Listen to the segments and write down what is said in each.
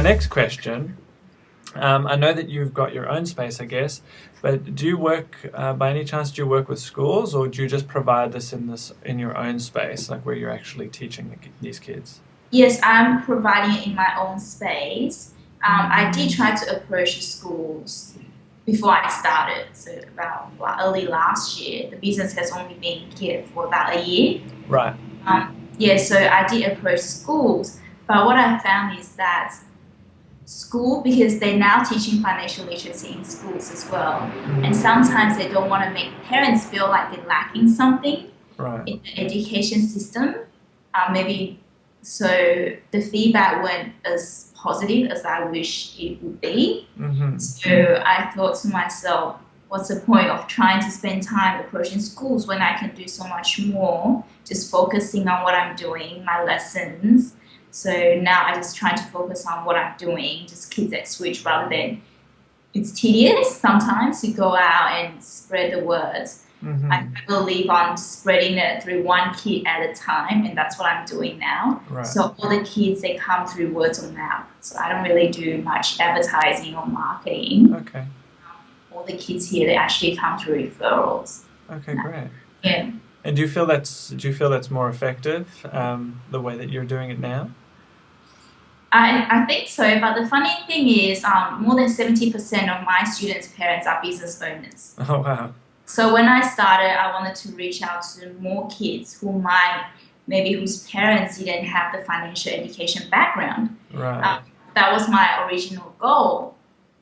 next question, I know that you've got your own space, I guess, but do you work, by any chance, do you work with schools, or do you just provide this in your own space, like where you're actually teaching these kids? Yes, I'm providing it in my own space. I did try to approach schools before I started, so about early last year. The business has only been here for about a year. Right. Yeah, so I did approach schools, but what I found is that school, because they're now teaching financial literacy in schools as well, and Mm, sometimes they don't want to make parents feel like they're lacking something right. in the education system. Maybe so the feedback weren't as positive as I wish it would be. Mm-hmm. So I thought to myself, what's the point of trying to spend time approaching schools when I can do so much more, just focusing on what I'm doing, my lessons. So now I just try to focus on what I'm doing, just kids at Switch rather than it's tedious sometimes to go out and spread the word. I Mm-hmm. believe on spreading it through one kid at a time, and that's what I'm doing now. Right. So all the kids they come through words of mouth. So I don't really do much advertising or marketing. Okay. All the kids here they actually come through referrals. Okay, great. Yeah, And do you feel that's more effective, the way that you're doing it now? I think so. But the funny thing is, more than 70% of my students' parents are business owners. Oh, wow. So when I started, I wanted to reach out to more kids who might maybe whose parents didn't have the financial education background. Right. Um, that was my original goal.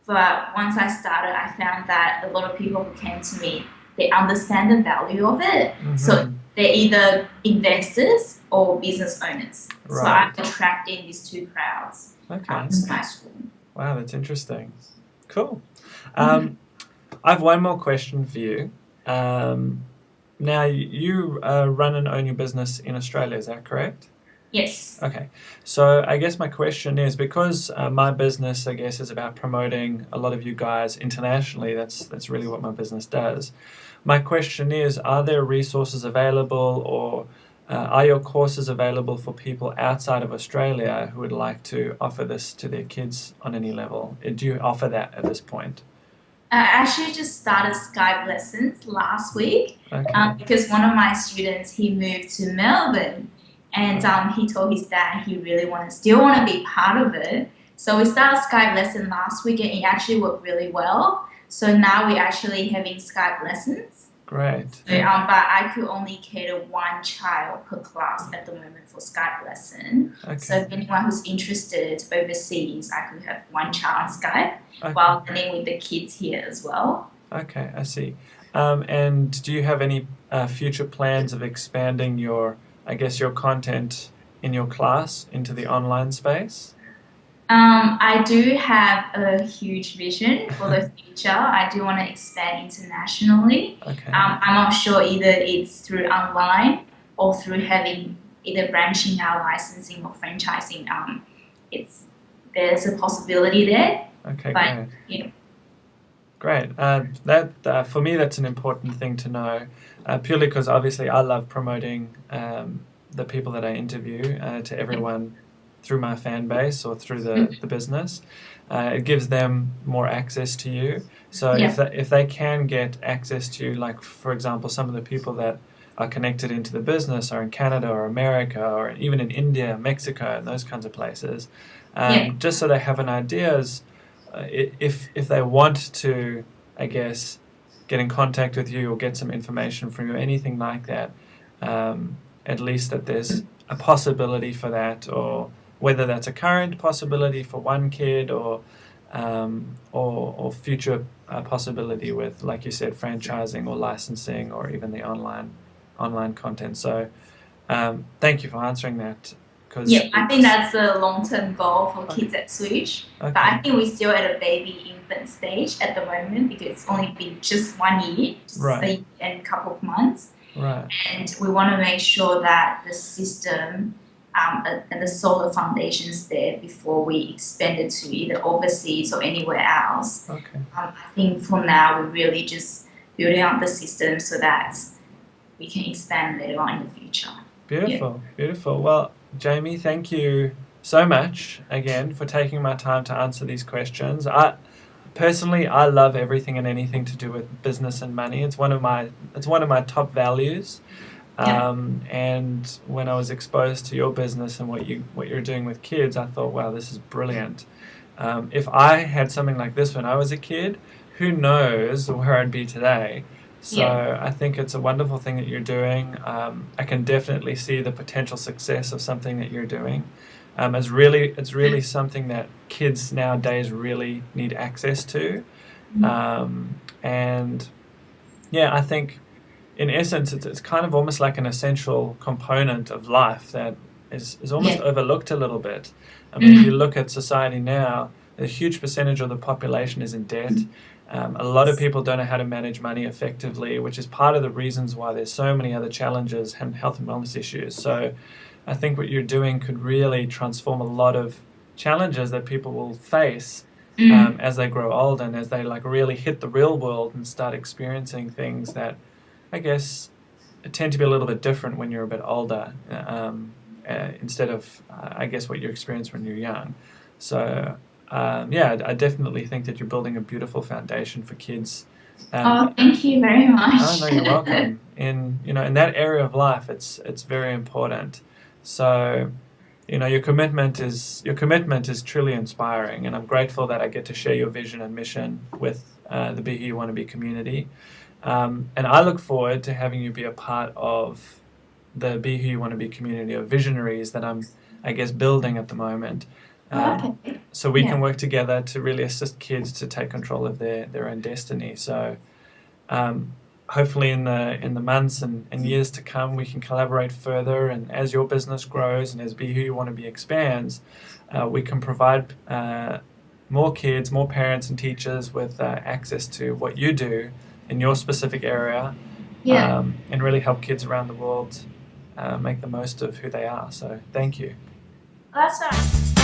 But once I started, I found that a lot of people who came to me, they understand the value of it. So Mm-hmm. they're either investors or business owners. So Right. I'm attracting these two crowds Okay. to my school. Wow, that's interesting. Cool. Um, I have one more question for you. Um, Now, you run and own your business in Australia, is that correct? Yes. Okay. So I guess my question is, because my business, I guess, is about promoting a lot of you guys internationally. That's really what my business does. My question is, are there resources available, or are your courses available for people outside of Australia who would like to offer this to their kids on any level? Do you offer that at this point? I actually just started Skype lessons last week Okay. because one of my students he moved to Melbourne and Right. he told his dad he really still want to be part of it. So we started Skype lesson last week and it actually worked really well. So now we're actually having Skype lessons. Great. So, but I could only cater one child per class at the moment for Skype lesson. So Okay. if anyone who's interested overseas, I could have one child on Skype Okay. while learning with the kids here as well. Okay, I see. And do you have any future plans of expanding your, I guess, your content in your class into the online space? I do have a huge vision for the future. I do want to expand internationally. Okay. I'm not sure either it's through online or through having either branching out licensing or franchising. It's there's a possibility there, Okay, but great. you know, Great. That for me, that's an important thing to know, purely because obviously I love promoting the people that I interview to everyone through my fan base or through the business. It gives them more access to you. So yeah, if they can get access to you, like for example, some of the people that are connected into the business are in Canada or America or even in India, Mexico, and those kinds of places, yeah. just so they have an idea as if they want to, I guess, get in contact with you or get some information from you, anything like that, at least that there's a possibility for that, or whether that's a current possibility for one kid, or future possibility with, like you said, franchising or licensing or even the online content. So thank you for answering that. Because Yeah, I think that's a long-term goal for okay, kids at Switch. But I okay, think we're still at a baby infant stage at the moment because it's only been just 1 year, just a right, year and a couple of months. right, And we want to make sure that the system and the solid foundations there before we expand it to either overseas or anywhere else. okay. I think for now we're really just building out the system so that we can expand later on in the future. Yeah. Beautiful, beautiful. Well, Jamie, thank you so much again for taking my time to answer these questions. Personally, I love everything and anything to do with business and money. It's one of my top values. Yeah. And when I was exposed to your business and what you're doing with kids, I thought, wow, this is brilliant. If I had something like this when I was a kid, who knows where I'd be today? So Yeah. I think it's a wonderful thing that you're doing. I can definitely see the potential success of something that you're doing. It's really something that kids nowadays really need access to. Mm. And yeah, I think in essence, it's kind of almost like an essential component of life that is almost Yeah. overlooked a little bit. I mean, if you Mm. look at society now, a huge percentage of the population is in debt. A lot of people don't know how to manage money effectively, which is part of the reasons why there's so many other challenges and health and wellness issues. So I think what you're doing could really transform a lot of challenges that people will face Mm. as they grow older and as they like really hit the real world and start experiencing things that I guess tend to be a little bit different when you're a bit older, instead of I guess what you experience when you're young. So yeah, I definitely think that you're building a beautiful foundation for kids. Um, Oh, thank you very oh no, much. you're welcome. In that area of life, it's very important. So your commitment is truly inspiring, and I'm grateful that I get to share your vision and mission with the Be Who You Want to Be community. And I look forward to having you be a part of the Be Who You Want to Be community of visionaries that I'm, I guess, building at the moment. Um, Okay. so we Yeah. can work together to really assist kids to take control of their own destiny. So um, hopefully in the months and years to come, we can collaborate further. And as your business grows and as Be Who You Want to Be expands, we can provide more kids, more parents and teachers with access to what you do in your specific area, Yeah. and really help kids around the world make the most of who they are. So thank you. That's all right.